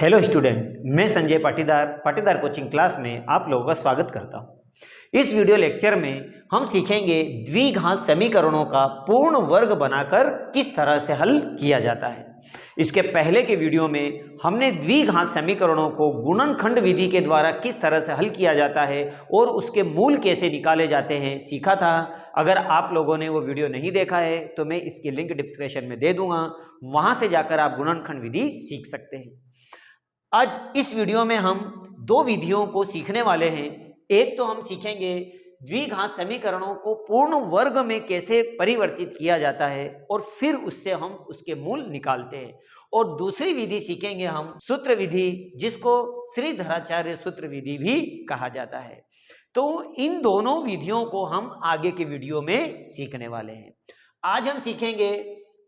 Hello student, मैं Sanjay Patidar coaching class में आप लोगों का स्वागत करता हूं। इस वीडियो लेक्चर में हम सीखेंगे द्विघात समीकरणों का पूर्ण वर्ग बनाकर किस तरह से हल किया जाता है। इसके पहले के वीडियो में हमने द्विघात समीकरणों को गुणनखंड विधि के द्वारा किस तरह से हल किया जाता है और उसके मूल कैसे निकाले जाते हैं सीखा था। अगर आप लोगों ने वो वीडियो नहीं देखा है तो मैं इसकी लिंक डिस्क्रिप्शन में दे दूंगा, वहां से जाकर आप गुणनखंड विधि सीख सकते हैं। आज इस वीडियो में हम दो विधियों को सीखने वाले हैं। एक तो हम सीखेंगे द्विघात समीकरणों को पूर्ण वर्ग में कैसे परिवर्तित किया जाता है और फिर उससे हम उसके मूल निकालते हैं, और दूसरी विधि सीखेंगे हम सूत्र विधि, जिसको श्रीधराचार्य सूत्र विधि भी कहा जाता है। तो इन दोनों विधियों को हम आगे के वीडियो में सीखने वाले हैं। आज हम सीखेंगे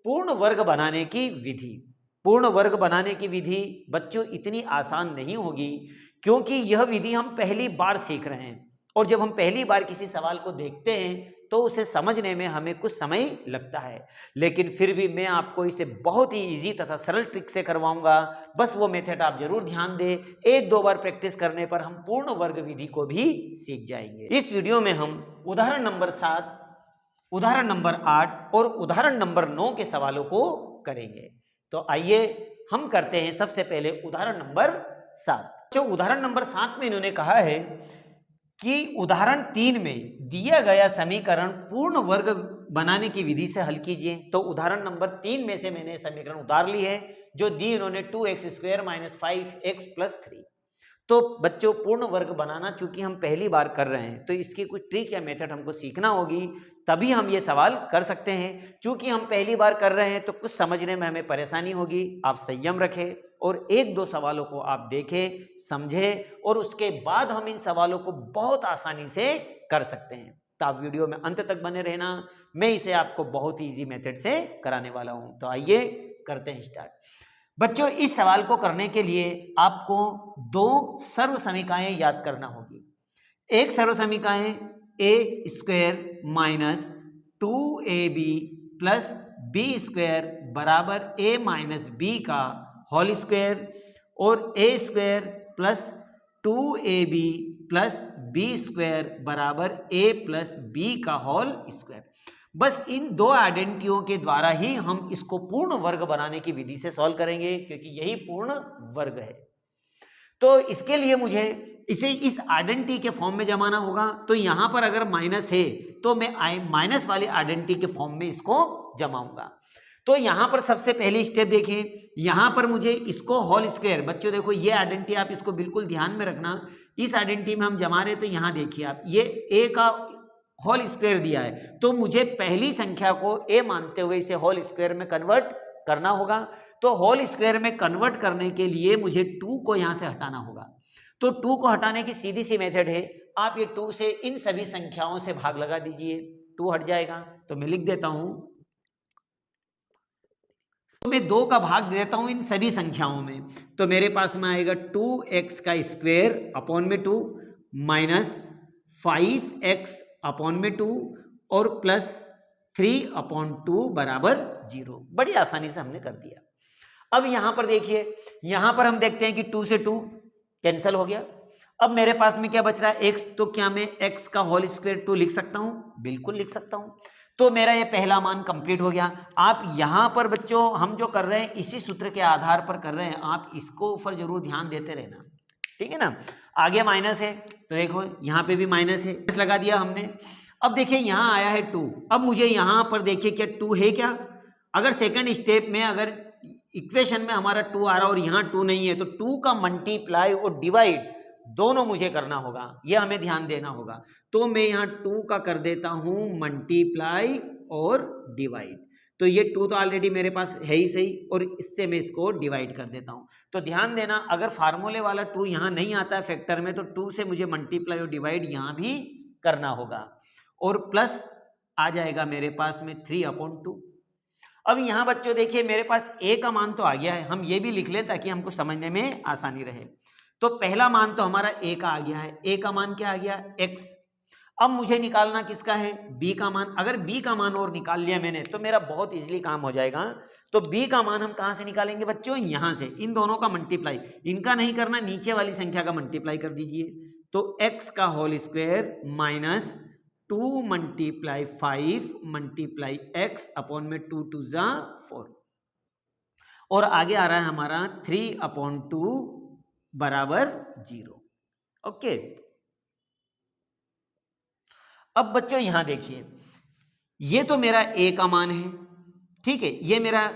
पूर्ण वर्ग बनाने की विधि। पूर्ण वर्ग बनाने की विधि बच्चों इतनी आसान नहीं होगी, क्योंकि यह विधि हम पहली बार सीख रहे हैं, और जब हम पहली बार किसी सवाल को देखते हैं तो उसे समझने में हमें कुछ समय लगता है। लेकिन फिर भी मैं आपको इसे बहुत ही इजी तथा सरल ट्रिक से करवाऊंगा। बस वो मेथड आप जरूर ध्यान दें। एक दो बार प्रैक्टिस करने पर हम पूर्ण वर्ग विधि को भी सीख जाएंगे। इस वीडियो में हम उदाहरण नंबर 7, उदाहरण नंबर 8 और उदाहरण नंबर 9 के सवालों को करेंगे। तो आइए हम करते हैं सबसे पहले उदाहरण नंबर 7। जो उदाहरण नंबर 7 में इन्होंने कहा है कि उदाहरण 3 में दिया गया समीकरण पूर्ण वर्ग बनाने की विधि से हल कीजिए। तो उदाहरण नंबर 3 में से मैंने समीकरण उतार ली है, जो दी इन्होंने 2x² - 5x + 3। तो बच्चों, पूर्ण वर्ग बनाना चूंकि हम पहली बार कर रहे हैं तो इसकी कुछ ट्रिक या मेथड हमको सीखना होगी, तभी हम ये सवाल कर सकते हैं। चूंकि हम पहली बार कर रहे हैं तो कुछ समझने में हमें परेशानी होगी। आप संयम रखें और एक दो सवालों को आप देखें, समझें, और उसके बाद हम इन सवालों को बहुत आसानी से कर सकते हैं। तो आप वीडियो में अंत तक बने रहना, मैं इसे आपको बहुत ही ईजी मेथड से कराने वाला हूं। तो आइए करते हैं स्टार्ट। बच्चों, इस सवाल को करने के लिए आपको दो सर्व समीकरणें याद करना होगी। एक सर्व समीकरण a² - 2ab + b² बराबर a - b का होल स्क्वायर, और a² + 2ab + b² बराबर a + b का होल स्क्वायर। बस इन दो आइडेंटिटियों के द्वारा ही हम इसको पूर्ण वर्ग बनाने की विधि से सॉल्व करेंगे, क्योंकि यही पूर्ण वर्ग है। तो इसके लिए मुझे इसे इस आइडेंटिटी के फॉर्म में जमाना होगा। तो यहां पर अगर माइनस है तो मैं माइनस वाली आइडेंटिटी के फॉर्म में इसको जमाऊंगा। तो यहां पर सबसे पहली स्टेप देखिए, यहां पर मुझे इसको होल स्क्वायर, बच्चों देखो ये आइडेंटिटी आप इसको बिल्कुल ध्यान में रखना। इस आइडेंटिटी में हम जमा रहे, तो यहां देखिए आप, ये ए का होल स्क्वायर दिया है, तो मुझे पहली संख्या को ए मानते हुए इसे होल स्क्वायर में कन्वर्ट करना होगा। तो होल स्क्वायर में कन्वर्ट करने के लिए मुझे 2 को यहां से हटाना होगा। तो 2 को हटाने की सीधी सी मेथड है, आप ये 2 से इन सभी संख्याओं से भाग लगा दीजिए, 2 हट जाएगा। तो मैं लिख देता हूं, तो मैं 2 का भाग दे देता हूं इन सभी संख्याओं में। तो मेरे पास में आएगा 2x² अपॉन में 2 माइनस 5x अपॉन में 2 और प्लस 3/2 बराबर 0। बड़ी आसानी से हमने कर दिया। अब यहां पर देखिए, यहां पर हम देखते हैं कि 2 से 2 कैंसिल हो गया। अब मेरे पास में क्या बच रहा है, x। तो क्या मैं x का होल स्क्वायर 2 लिख सकता हूं? बिल्कुल लिख सकता हूं। तो मेरा ये पहला मान कंप्लीट हो गया। आप यहां पर बच्चों, हम जो कर रहे हैं इसी सूत्र के आधार पर कर रहे हैं, आप इसको ऊपर जरूर ध्यान देते रहना, ठीक है ना। आगे माइनस है, तो देखो यहां पे भी माइनस है, लगा दिया हमने। अब देखिए यहां आया है 2। अब मुझे यहां पर देखिए क्या 2 है क्या? अगर सेकंड स्टेप में अगर इक्वेशन में हमारा 2 आ रहा और यहां 2 नहीं है, तो 2 का मल्टीप्लाई और डिवाइड दोनों मुझे करना होगा, यह हमें ध्यान देना होगा। तो मैं यहां 2 का कर देता हूं मल्टीप्लाई और डिवाइड। तो ये 2 तो ऑलरेडी मेरे पास है ही सही, और इससे मैं इसको डिवाइड कर देता हूं। तो ध्यान देना, अगर फार्मूले वाला 2 यहां नहीं आता है फैक्टर में, तो 2 से मुझे मल्टीप्लाई और डिवाइड यहां भी करना होगा, और प्लस आ जाएगा मेरे पास में 3/2। अब यहां बच्चों देखिए मेरे पास a का मान तो आ गया है, हम ये भी लिख लें ताकि हमको समझने में आसानी रहे। तो पहला मान तो हमारा a का आ गया है। a का मान क्या आ गया? x। अब मुझे निकालना किसका है? b का मान। अगर b का मान और निकाल लिया मैंने तो मेरा बहुत इजीली काम हो जाएगा। तो b का मान हम कहां से निकालेंगे बच्चों? यहां से, इन दोनों का मल्टीप्लाई, इनका नहीं करना, नीचे वाली संख्या का मल्टीप्लाई कर दीजिए। तो x का whole square minus 2 multiply 5 multiply x upon में 2 2 जा 4, और आगे आ रहा है हमारा 3/2 बराबर 0। ओके, अब बच्चों यहां देखिए, ये तो मेरा a का मान है, ठीक है, ये मेरा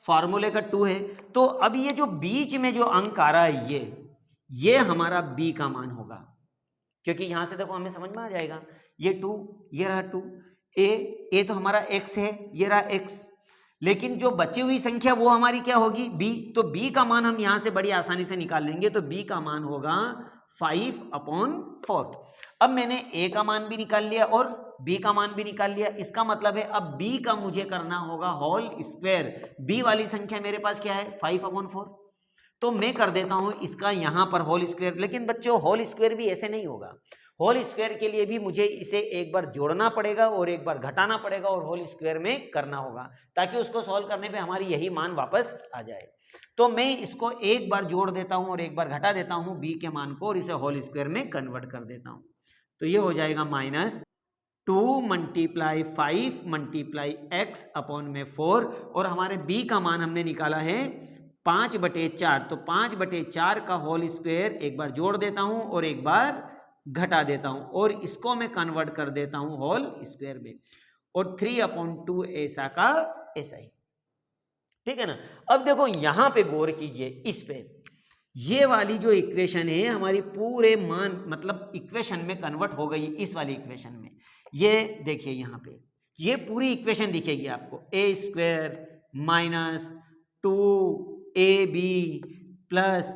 फार्मूले का 2 है। तो अब ये जो बीच में जो अंक आ रहा है, ये हमारा b का मान होगा, क्योंकि यहां से देखो हमें समझ में आ जाएगा, ये 2, ये रहा 2, a तो हमारा x है, ये रहा x, लेकिन जो बची हुई संख्या वो हमारी क्या होगी? b। तो b का मान हम यहां से बड़ी आसानी से निकाल लेंगे। तो b का मान होगा 5/4। अब मैंने a का मान भी निकाल लिया और b का मान भी निकाल लिया। इसका मतलब है अब b का मुझे करना होगा होल स्क्वायर। b वाली संख्या मेरे पास क्या है? 5/4। तो मैं कर देता हूं इसका यहां पर होल स्क्वायर। लेकिन बच्चों होल स्क्वायर भी ऐसे नहीं होगा, होल स्क्वायर के लिए भी मुझे इसे एक बार जोड़ना पड़ेगा और एक बार घटाना पड़ेगा और होल स्क्वायर में करना होगा, ताकि उसको सॉल्व करने पे हमारी यही मान वापस आ जाए। तो मैं इसको एक बार जोड़ देता हूं और एक बार घटा देता हूं b के मान को, और इसे होल स्क्वायर में कन्वर्ट कर देता हूं। तो ये हो जाएगा -2 मल्टीप्लाई 5 मल्टीप्लाई x अपॉन में 4, और हमारे b का मान हमने निकाला है 5/4। तो 5/4 का होल स्क्वायर एक बार जोड़ देता हूं और एक बार घटा देता हूं, और इसको मैं कन्वर्ट कर देता हूं होल स्क्वायर में, और 3/2 ऐसा का ऐसा ही, ठीक है ना। अब देखो यहां पे गौर कीजिए, इस पे ये वाली जो इक्वेशन है हमारी पूरे मान मतलब इक्वेशन में कन्वर्ट हो गई। इस वाली इक्वेशन में ये देखिए, यहां पे ये पूरी इक्वेशन दिखेगी आपको, a² minus 2ab plus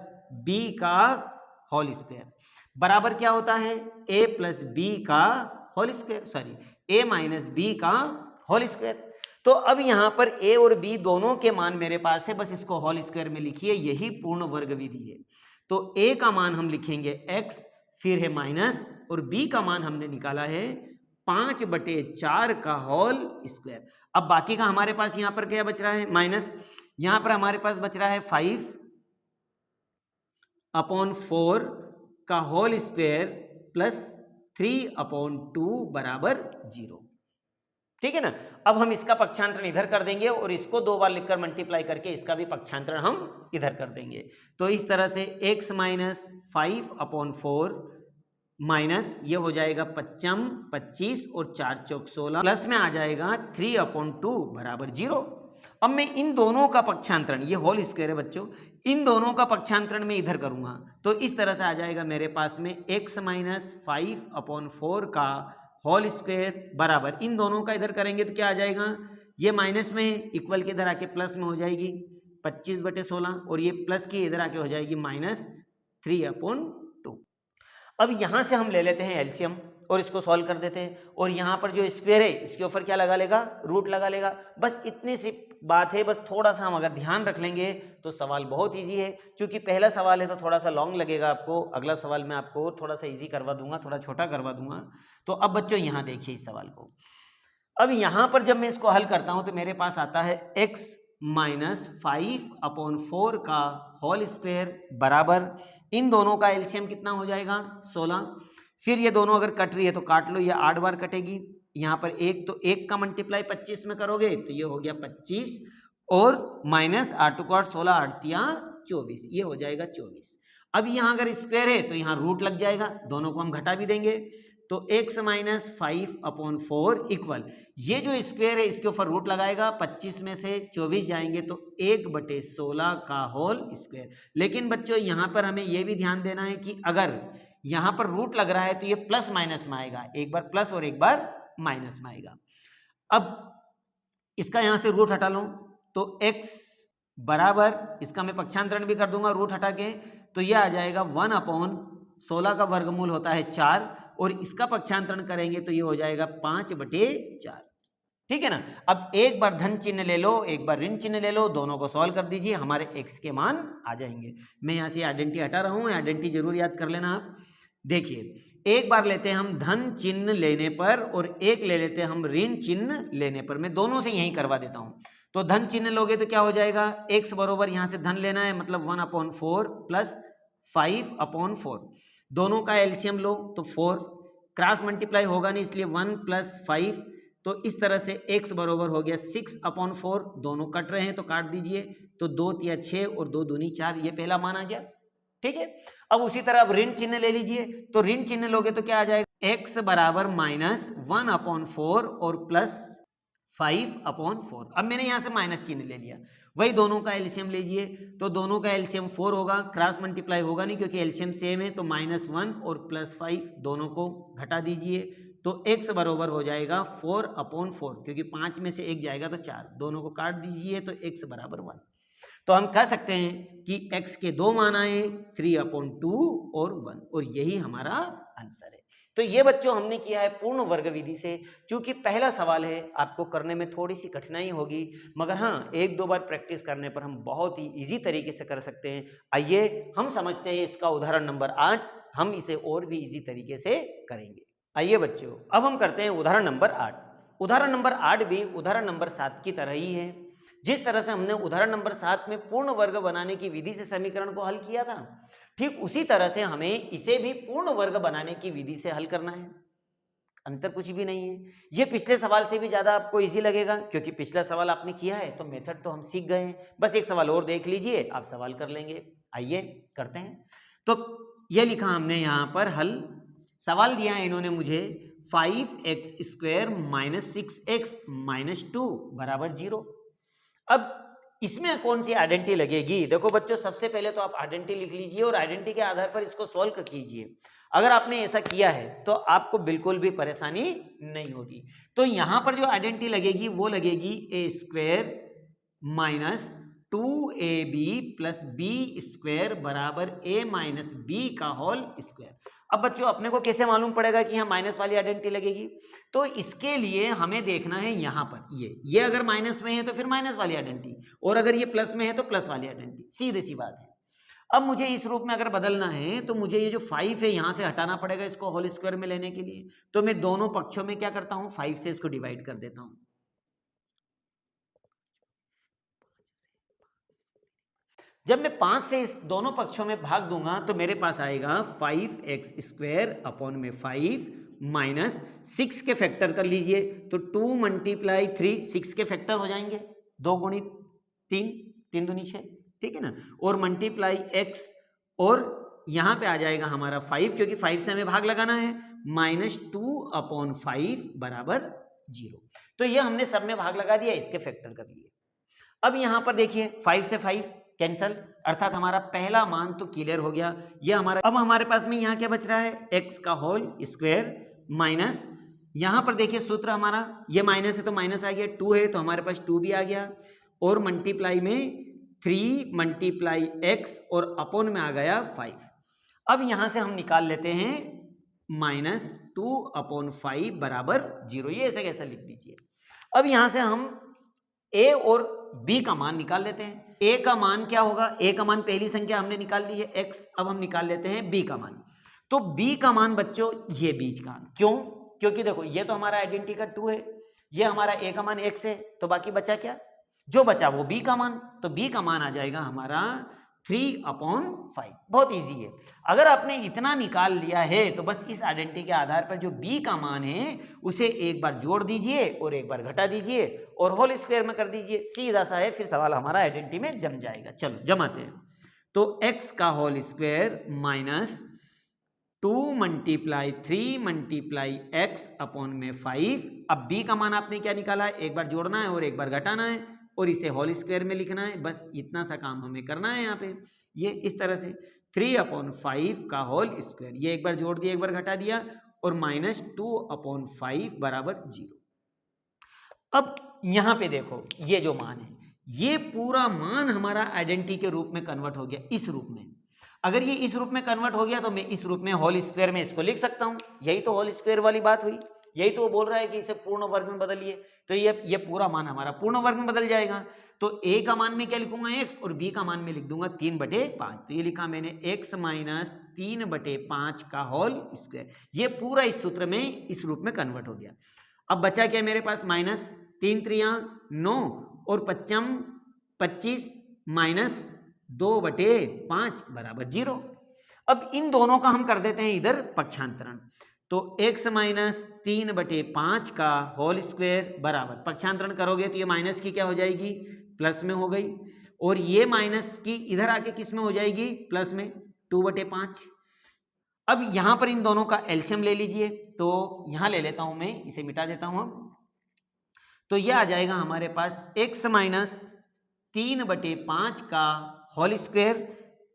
b का होल स्क्वायर बराबर क्या होता है? a प्लस b का whole square, sorry a minus b का होल स्क्वायर। तो अब यहां पर a और b दोनों के मान मेरे पास है, बस इसको होल स्क्वायर में लिखिए, यही पूर्ण वर्ग विधि है। तो a का मान हम लिखेंगे x, फिर है माइनस, और b का मान हमने निकाला है 5/4 का होल स्क्वायर। अब बाकी का हमारे पास यहां पर क्या बच रहा है? माइनस, यहां पर हमारे पास बच रहा है 5/4 का होल स्क्वायर प्लस 3/2 बराबर 0, ठीक है ना। अब हम इसका पक्षांतरण इधर कर देंगे और इसको 2 बार लिखकर मल्टीप्लाई करके इसका भी पक्षांतरण हम इधर कर देंगे। तो इस तरह से x माइनस 5/4 माइनस ये हो जाएगा 25 और 4 चौक 16, प्लस में आ जाएगा 3/2 बराबर 0। अब मैं इन दोनों का पक्षांतरण, ये होल स्क्वायर है बच्चों, इन दोनों का पक्षांतरण मैं इधर करूंगा, तो इस तरह से आ जाएगा मेरे पास में x माइनस 5/4 का होल स्क्वायर बराबर, इन दोनों का इधर करेंगे तो क्या आ जाएगा? ये माइनस में इक्वल के इधर आके प्लस में हो जाएगी 25/16, और ये प्लस की इधर आके हो जाएगी -3/2। अब यहां से हम ले लेते हैं एलसीएम और इसको सॉल्व कर देते हैं, और यहां पर जो स्क्वायर है इसके ऊपर क्या लगा लेगा? रूट लगा लेगा। बस इतनी सी बात है, बस थोड़ा सा हम अगर ध्यान रख लेंगे तो सवाल बहुत इजी है। क्योंकि पहला सवाल है तो थोड़ा सा लॉन्ग लगेगा आपको, अगला सवाल मैं आपको थोड़ा सा इजी करवा दूंगा, थोड़ा छोटा करवा दूंगा। तो अब बच्चों यहां देखिए इस सवाल को, अब यहां पर जब मैं इसको हल करता हूं तो मेरे पास आता है x माइनस 5/4 का होल स्क्वायर बराबर, इन दोनों का एलसीएम कितना हो जाएगा? 16। फिर ये दोनों अगर कट रही है तो काट लो, ये 8 बार कटेगी। यहाँ पर एक, तो 1 का मल्टीप्लाई 25 में करोगे तो ये हो गया 25, और माइनस 8 को 8 16 8 24, ये हो जाएगा 24। अब यहाँ अगर स्क्वायर है तो यहाँ रूट लग जाएगा, दोनों को हम घटा भी देंगे। तो x माइनस 5/4 इक्वल, ये जो स्क्वायर है इसके ऊपर रूट लगाएगा, 25 में से 24 जाएंगे तो 1/16 का होल स्क्वायर। लेकिन बच्चों यहाँ पर हमें ये भी ध्यान देना है कि अगर यहाँ पर रूट लग रहा है तो ये प्लस माइनस में आएगा, एक बार प्लस और एक बार माइनस में आएगा। अब इसका यहाँ से रूट हटा लो तो x बराबर, इसका मैं पक्षांतरण भी कर दूंगा रूट हटा के, तो यह आ जाएगा 1/16 का वर्गमूल होता है 4, और इसका पक्षांतरण करेंगे तो ये हो जाएगा 5/4, ठीक है ना। अब एक बार धन चिन्ह ले लो, एक बार ऋण चिन्ह ले लो, दोनों को सॉल्व कर दीजिए, हमारे x के मान आ जाएंगे। मैं यहाँ से आइडेंटिटी हटा रहा हूँ, आइडेंटिटी जरूर याद कर लेना आप। देखिए एक बार लेते हैं हम धन चिन्ह लेने पर और एक ले लेते हैं हम ऋण चिन्ह लेने पर, मैं दोनों से यही करवा देता हूँ। तो धन चिन्ह लोगे तो क्या हो जाएगा, x बरोबर यहाँ से धन लेना है, मतलब 1/4 प्लस 5/4, दोनों का एलसीएम लो तो 4, क्रॉस मल्टीप्लाई होगा नहीं इसलिए 1 + 5, तो इस तरह से x बरोबर हो गया 6/4, दोनों कट रहे हैं तो काट दीजिए, तो 2 × 6 और 2 दूनी 4, ये पहला मान आ गया। ठीक है, अब उसी तरह अब ऋण चिन्ह ले लीजिए, तो ऋण चिन्ह लोगे तो क्या आ जाएगा, x बराबर -1/4 और प्लस 5/4। अब मैंने यहाँ से माइनस चिन्ह ले लिया, वही दोनों का एलसीएम लीजिए, तो दोनों का एलसीएम 4 होगा, क्रॉस मल्टीप्लाई होगा नहीं क्योंकि एलसीएम सेम है, तो -1 और प्लस 5 दोनों को घटा दीजिए, तो x बराबर हो जाएगा 4/4, क्योंकि 5 में से 1 जाएगा तो 4, दोनों को काट दीजिए तो x बराबर 1। तो हम कह सकते हैं कि x के दो मान आए 3/2 और 1, और यही हमारा आंसर है। तो ये बच्चों हमने किया है पूर्ण वर्ग विधि से। चूंकि पहला सवाल है, आपको करने में थोड़ी सी कठिनाई होगी, मगर हाँ 1-2 बार प्रैक्टिस करने पर हम बहुत ही इजी तरीके से कर सकते हैं। आइए हम समझते हैं इसका उदाहरण नंबर 8, हम इसे और भी इजी तरीके से करेंगे। आइए बच्चों, अब हम करते हैं उदाहरण नंबर 8। उदाहरण नंबर 8 भी उदाहरण नंबर 7 की तरह ही है। जिस तरह से हमने उदाहरण नंबर 7 में पूर्ण वर्ग बनाने की विधि से समीकरण को हल किया था, ठीक उसी तरह से हमें इसे भी पूर्ण वर्ग बनाने की विधि से हल करना है। अंतर कुछ भी नहीं है, ये पिछले सवाल से भी ज्यादा आपको इजी लगेगा, क्योंकि पिछला सवाल आपने किया है तो मेथड तो हम सीख गए हैं। बस एक सवाल और देख लीजिए, आप सवाल कर लेंगे। आइए करते हैं। तो ये लिखा हमने यहाँ पर हल, सवाल दिया है इन्होंने मुझे 5x² - 6x - 2 = 0। अब इसमें कौन सी आइडेंटिटी लगेगी? देखो बच्चों, सबसे पहले तो आप आइडेंटिटी लिख लीजिए और आइडेंटिटी के आधार पर इसको सॉल्व कीजिए। अगर आपने ऐसा किया है तो आपको बिल्कुल भी परेशानी नहीं होगी। तो यहां पर जो आइडेंटिटी लगेगी वो लगेगी a² - 2ab + b² बराबर a - b का होल स्क्वायर। अब बच्चों अपने को कैसे मालूम पड़ेगा कि यहाँ माइनस वाली आइडेंटिटी लगेगी? तो इसके लिए हमें देखना है यहाँ पर ये अगर माइनस में है तो फिर माइनस वाली आइडेंटिटी, और अगर ये प्लस में है तो प्लस वाली आइडेंटिटी, सीधी सी बात है। अब मुझे इस रूप में अगर बदलना है तो मुझे ये जो 5 है यहाँ से हटाना पड़ेगा इसको होल स्क्वायर में लेने के लिए। तो मैं दोनों पक्षों में क्या करता हूँ, 5 से इसको डिवाइड कर देता हूँ। जब मैं 5 से इस दोनों पक्षों में भाग दूंगा तो मेरे पास आएगा 5x² / 5 माइनस 6 के फैक्टर कर लीजिए, तो 2 × 3 6 के फैक्टर हो जाएंगे, 2 × 3 3 दूनी 6, ठीक है ना, और मल्टीप्लाई x, और यहाँ पे आ जाएगा हमारा 5, क्योंकि 5 से हमें भाग लगाना है, -2/5 बराबर 0। तो ये हमने सब में भाग लगा दिया, इसके फैक्टर कर लिए। अब यहाँ पर देखिए 5 से 5 कैंसल, अर्थात हमारा पहला मान तो क्लियर हो गया। ये हमारा, अब हमारे पास में यहाँ क्या बच रहा है, x का होल स्क्वायर माइनस, यहाँ पर देखिए सूत्र हमारा, ये माइनस है तो माइनस आ गया, 2 है तो हमारे पास 2 भी आ गया, और मल्टीप्लाई में 3 × x और अपॉन में आ गया 5। अब यहाँ से हम निकाल लेते हैं -2/5 बराबर 0, ये ऐसे कैसे लिख दीजिए। अब यहाँ से हम a और b का मान निकाल लेते हैं। a का मान क्या होगा, a का मान पहली संख्या हमने निकाल ली है x, अब हम निकाल लेते हैं b का मान। तो b का मान बच्चों ये बीच का, क्यों? क्योंकि देखो ये तो हमारा आइडेंटिटी का 2 है, ये हमारा a का मान x है, तो बाकी बचा क्या, जो बचा वो b का मान, तो b का मान आ जाएगा हमारा 3/5। बहुत इजी है। अगर आपने इतना निकाल लिया है तो बस इस आइडेंटिटी के आधार पर जो b का मान है उसे एक बार जोड़ दीजिए और एक बार घटा दीजिए और होल स्क्वायर में कर दीजिए, सीधा सा है, फिर सवाल हमारा आइडेंटिटी में जम जाएगा। चलो जमाते हैं। तो x का whole square minus 2 × 3 × x upon में 5। अब b का मान आपने क्या निकाला है, एक बार जोड़ना है और एक बार घटाना है और इसे होल स्क्वायर में लिखना है, बस इतना सा काम हमें करना है। यहाँ पे ये इस तरह से 3/5 का होल स्क्वायर, ये एक बार जोड़ दिया एक बार घटा दिया, और -2/5 बराबर 0। अब यहाँ पे देखो ये जो मान है, ये पूरा मान हमारा आइडेंटिटी के रूप में कन्वर्ट हो गया, इस रूप में। अगर ये इस रूप में कन्वर्ट हो गया तो मैं इस रूप में होल स्क्वायर में इसको लिख सकता हूँ। यही तो होल स्क्वायर वाली बात हुई, यही तो वो बोल रहा है कि इसे पूर्ण वर्ग में बदलिए, तो ये पूरा मान हमारा पूर्ण वर्ग में बदल जाएगा। तो a का मान में क्या लिखूंगा x, और b का मान में लिख दूंगा 3/5। तो ये लिखा मैंने x - 3/5 का होल स्क्वायर, ये पूरा इस सूत्र में इस रूप में कन्वर्ट हो गया। अब बचा क्या मेरे पास, -3 × 3 = 9 और पच्चम 25 माइनस 2/5 बराबर 0। अब इन दोनों का हम कर देते हैं इधर पक्षांतरण, तो x माइनस 3/5 का होल स्क्वायर बराबर, पक्षांतरण करोगे तो ये माइनस की क्या हो जाएगी, प्लस में हो गई, और ये माइनस की इधर आके किस में हो जाएगी, प्लस में, 2/5। अब यहां पर इन दोनों का एलसीएम ले लीजिए, तो यहां ले लेता हूं मैं, इसे मिटा देता हूं, तो यह आ जाएगा हमारे पास x माइनस 3/5 का होल स्क्वायर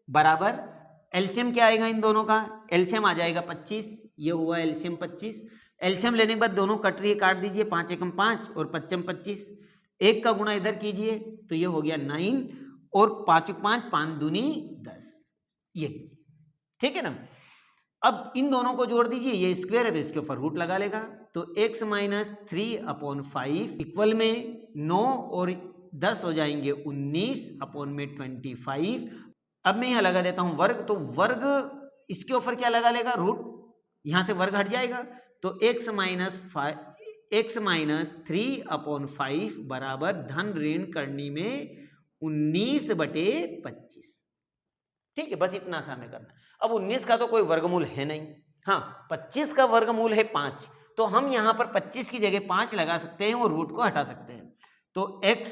बराबर, एलसीएम क्या आएगा इन दोनों का, एलसीएम आ जाएगा 25, ये हुआ एलसीएम 25। एलसीएम लेने के बाद दोनों कट रही है, काट दीजिए, 5 एकम 5 और 5 25, एक का गुणा इधर कीजिए तो ये हो गया 9 और 5 5 5 दूनी 10, ये ठीक है ना। अब इन दोनों को जोड़ दीजिए, ये स्क्वायर है तो इसके ऊपर रूट लगा लेगा, तो x माइनस 3/5 इक्वल में 9 और 10 हो जाएंगे 19/25। अब मैं यहां लगा देता हूं वर्ग, तो वर्ग इसके ऊपर क्या लगा लेगा, रूट, यहां से वर्ग हट जाएगा, तो x माइनस 3/5 बराबर धन ऋण करनी में 19/25। ठीक है, बस इतना सा हमें करना है। अब 19 का तो कोई वर्गमूल है नहीं, हाँ 25 का वर्गमूल है 5, तो हम यहां पर 25 की जगह 5 लगा सकते हैं और रूट को हटा सकते हैं, तो x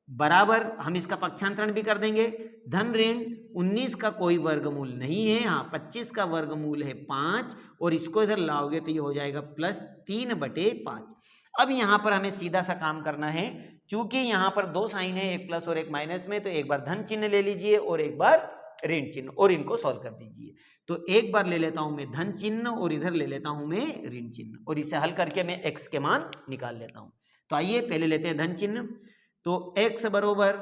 बराबर, हम इसका पक्षांतरण भी कर देंगे, धन ऋण 19 का कोई वर्गमूल नहीं है, हाँ 25 का वर्गमूल है 5, और इसको इधर लाओगे तो ये हो जाएगा प्लस 3/5। अब यहां पर हमें सीधा सा काम करना है, चूंकि यहां पर दो साइन है, एक प्लस और एक माइनस में, तो एक बार धन चिन्ह ले लीजिए और एक बार ऋण चिन्ह, और इनको सॉल्व कर दीजिए। तो एक बार ले लेता हूं मैं धन चिन्ह और इधर ले लेता हूं मैं ऋण चिन्ह, और इसे हल करके मैं x के मान निकाल लेता हूं। तो आइए पहले लेते हैं धन चिन्ह, तो x बरोबर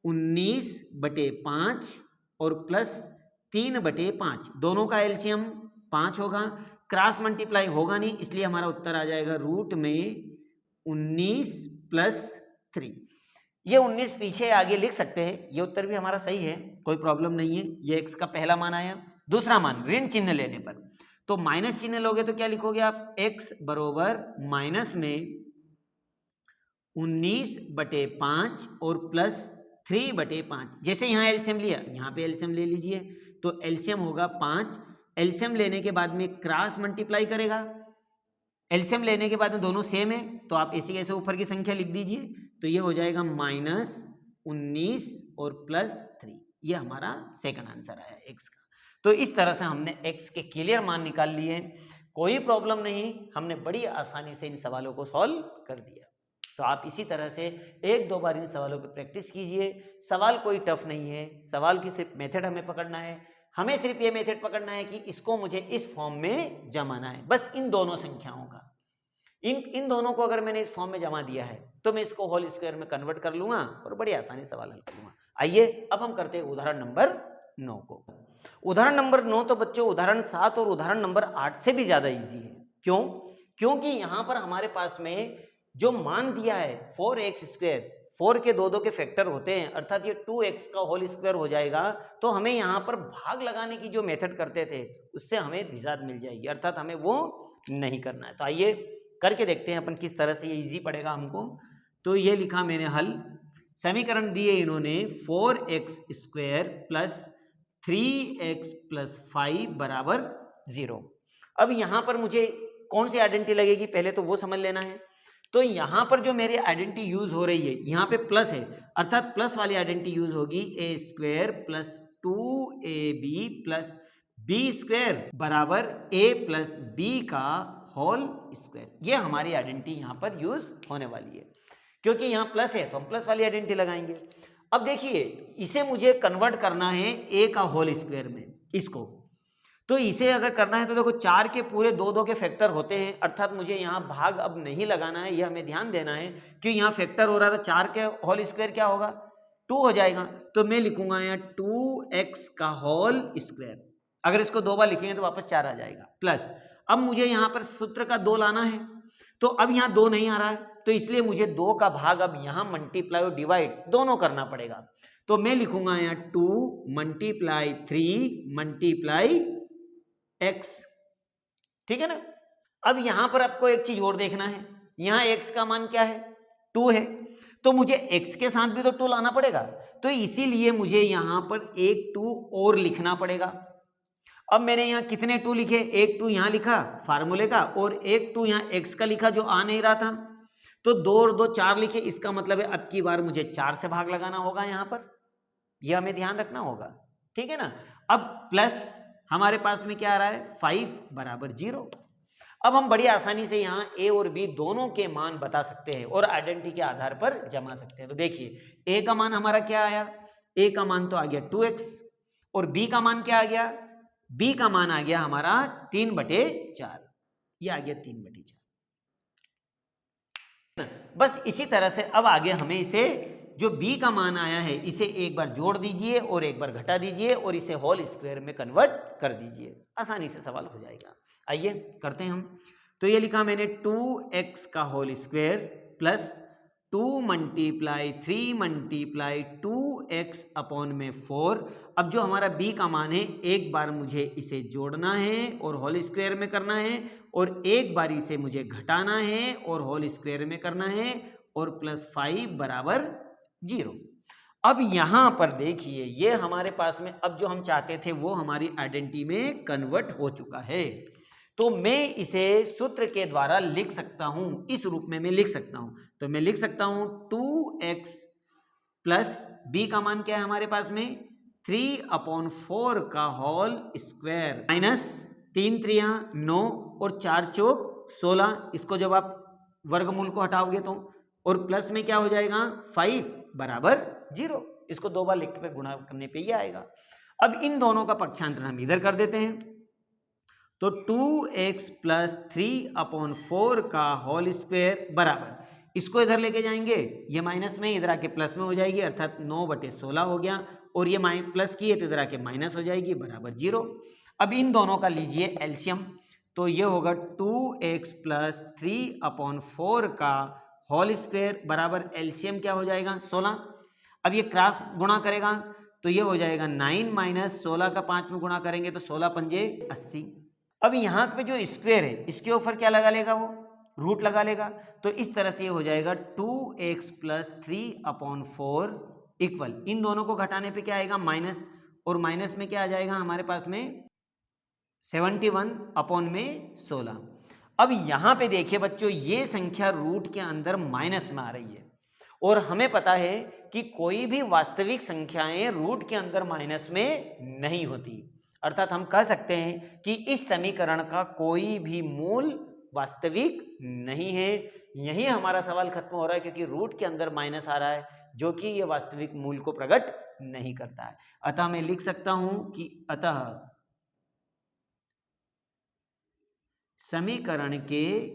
19/5 और प्लस 3/5, दोनों का एलसीएम 5 होगा, क्रॉस मल्टीप्लाई होगा नहीं, इसलिए हमारा उत्तर आ जाएगा रूट में 19 प्लस 3। ये 19 पीछे आगे लिख सकते हैं, ये उत्तर भी हमारा सही है, कोई प्रॉब्लम नहीं है। ये x का पहला मान आया। दूसरा मान ऋण चिन्ह लेने पर, तो माइनस चिन्ह लोगे तो क्या लिखोगे आप, x बरोबर माइनस में 19/5 और प्लस 3/5। जैसे यहाँ एलसीएम लिया, यहाँ पे एलसीएम ले लीजिए, तो एलसीएम होगा 5, एलसीएम लेने के बाद में क्रॉस मल्टीप्लाई करेगा, एलसीएम लेने के बाद में दोनों सेम है, तो आप ऐसे कैसे ऊपर की संख्या लिख दीजिए, तो ये हो जाएगा -19 और प्लस 3, ये हमारा सेकंड आंसर आया x का। तो इस तरह से हमने x के क्लियर मान निकाल लिए, कोई प्रॉब्लम नहीं, हमने बड़ी आसानी से इन सवालों को सॉल्व कर दिया। तो आप इसी तरह से एक दो बार इन सवालों पर प्रैक्टिस कीजिए, सवाल कोई टफ नहीं है, सवाल की सिर्फ मेथड हमें पकड़ना है, हमें सिर्फ ये मेथड पकड़ना है कि इसको मुझे इस फॉर्म में जमाना है, बस इन दोनों संख्याओं का, इन दोनों को अगर मैंने इस फॉर्म में जमा दिया है तो मैं इसको होल स्क्वायर में कन्वर्ट कर लूंगा और बड़ी आसानी सवाल हल कर लूंगा। आइए अब हम करते हैं उदाहरण नंबर 9 को। उदाहरण नंबर 9 तो बच्चों उदाहरण 7 और उदाहरण नंबर 8 से भी ज्यादा इजी है। क्यों? क्योंकि यहां पर हमारे पास में जो मान दिया है 4x², 4 के दो के फैक्टर होते हैं, अर्थात ये 2x का होल स्क्वायर हो जाएगा, तो हमें यहाँ पर भाग लगाने की जो मेथड करते थे उससे हमें निजात मिल जाएगी, अर्थात हमें वो नहीं करना है। तो आइए करके देखते हैं अपन किस तरह से ये इजी पड़ेगा हमको। तो ये लिखा मैंने हल, समीकरण दिए इन्होंने 4x² प्लस 3x प्लस 5 बराबर 0। अब यहाँ पर मुझे कौन सी आइडेंटिटी लगेगी पहले तो वो समझ लेना है। तो यहाँ पर जो मेरी आइडेंटिटी यूज हो रही है, यहाँ पे प्लस है, अर्थात प्लस वाली आइडेंटिटी यूज होगी, a² plus 2ab plus b² बराबर a प्लस b का होल स्क्वायर। ये हमारी आइडेंटिटी यहाँ पर यूज होने वाली है, क्योंकि यहाँ प्लस है तो हम प्लस वाली आइडेंटिटी लगाएंगे। अब देखिए इसे मुझे कन्वर्ट करना है a का होल स्क्वायर में, इसको तो इसे अगर करना है तो देखो 4 के पूरे 2 के फैक्टर होते हैं, अर्थात मुझे यहाँ भाग अब नहीं लगाना है, यह हमें ध्यान देना है कि यहाँ फैक्टर हो रहा था, 4 के होल स्क्वायर क्या होगा 2 हो जाएगा, तो मैं लिखूंगा यहाँ 2x का होल स्क्वायर। अगर इसको 2 बार लिखेंगे तो वापस 4 आ जाएगा, प्लस अब मुझे यहाँ पर सूत्र का 2 लाना है, तो अब यहाँ 2 नहीं आ रहा है, तो इसलिए मुझे 2 का भाग अब यहाँ मल्टीप्लाई और डिवाइड दोनों करना पड़ेगा। तो मैं लिखूंगा यहाँ 2 मल्टीप्लाई 3 मल्टीप्लाई x, ठीक है ना। अब यहां पर आपको एक चीज और देखना है, यहां x का मान क्या है 2 है, तो मुझे x के साथ भी तो 2 लाना पड़ेगा, तो इसीलिए मुझे यहां पर एक 2 और लिखना पड़ेगा। अब मैंने यहाँ कितने 2 लिखे, एक 2 यहाँ लिखा फार्मूले का और एक 2 यहाँ x का लिखा जो आ नहीं रहा था, तो 2 और 2 4 लिखे। इसका मतलब है अब की बार मुझे 4 से भाग लगाना होगा यहाँ पर, यह हमें ध्यान रखना होगा, ठीक है ना। अब प्लस हमारे पास में क्या आ रहा है 5 बराबर 0। अब हम बड़ी आसानी से यहाँ a और b दोनों के मान बता सकते हैं और आइडेंटिटी के आधार पर जमा सकते हैं। तो देखिए a का मान हमारा क्या आया, a का मान तो आ गया 2x और b का मान क्या आ गया, b का मान आ गया हमारा 3/4, ये आ गया 3/4। बस इसी तरह से अब आगे हमें इसे जो b का मान आया है इसे एक बार जोड़ दीजिए और एक बार घटा दीजिए और इसे होल स्क्वायर में कन्वर्ट कर दीजिए, आसानी से सवाल हो जाएगा। आइए करते हैं हम। तो ये लिखा मैंने 2x का whole square plus 2 multiply 3 multiply 2x upon में 4। अब जो हमारा b का मान है एक बार मुझे इसे जोड़ना है और होल स्क्वायर में करना है और एक बार इसे मुझे घटाना है और होल स्क्वायर में करना है और प्लस 5 बराबर 0। अब यहां पर देखिए ये हमारे पास में अब जो हम चाहते थे वो हमारी आइडेंटिटी में कन्वर्ट हो चुका है। तो मैं इसे सूत्र के द्वारा लिख सकता हूं, इस रूप में मैं लिख सकता हूं। तो मैं लिख सकता हूं 2x प्लस b का मान क्या है हमारे पास में 3/4 का होल स्क्वायर माइनस 3 3 9 और 4 चौक 16। इसको जब आप वर्गमूल को हटाओगे तो और प्लस में क्या हो जाएगा 5 बराबर 0। इसको 2 बार लिख कर गुणा करने पे ही आएगा। अब इन दोनों का पक्षांतर हम इधर कर देते हैं। तो 2x प्लस 3/4 का होल स्क्वायर बराबर, इसको इधर लेके जाएंगे ये माइनस में इधर आके प्लस में हो जाएगी, अर्थात 9/16 हो गया और ये प्लस की है तो इधर आके माइनस हो जाएगी बराबर 0। अब इन दोनों का लीजिए एलसीएम, तो ये होगा 2x प्लस 3/4 का होल स्क्वायर बराबर एलसीएम क्या हो जाएगा 16। अब ये क्रॉस गुणा करेगा तो ये हो जाएगा 9 माइनस 16 का 5 में गुणा करेंगे तो 16 पंजे 80। अब यहाँ पे जो स्क्वायर है इसके ऊपर क्या लगा लेगा, वो रूट लगा लेगा। तो इस तरह से ये हो जाएगा 2x प्लस 3/4 इक्वल, इन दोनों को घटाने पे क्या आएगा माइनस, और माइनस में क्या आ जाएगा हमारे पास में 71/16। अब यहाँ पे देखिए बच्चों ये संख्या रूट के अंदर माइनस में आ रही है और हमें पता है कि कोई भी वास्तविक संख्याएं रूट के अंदर माइनस में नहीं होती, अर्थात हम कह सकते हैं कि इस समीकरण का कोई भी मूल वास्तविक नहीं है। यही हमारा सवाल खत्म हो रहा है क्योंकि रूट के अंदर माइनस आ रहा है जो कि ये वास्तविक मूल को प्रकट नहीं करता है। अतः मैं लिख सकता हूं कि अतः समीकरण के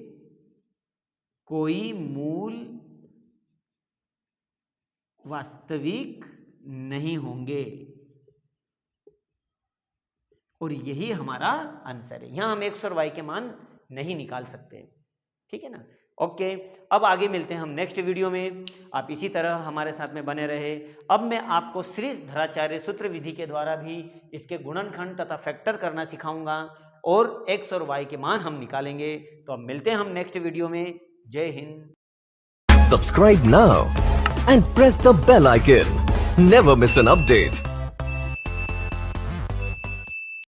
कोई मूल वास्तविक नहीं होंगे और यही हमारा आंसर है। यहां हम x और y के मान नहीं निकाल सकते, ठीक है ना। ओके, अब आगे मिलते हैं हम नेक्स्ट वीडियो में। आप इसी तरह हमारे साथ में बने रहे। अब मैं आपको श्रीधराचार्य सूत्र विधि के द्वारा भी इसके गुणनखंड तथा फैक्टर करना सिखाऊंगा और x और y के मान हम निकालेंगे। तो अब मिलते हैं हम नेक्स्ट वीडियो में। जय Hind. Subscribe now and press the bell icon. Never miss an update.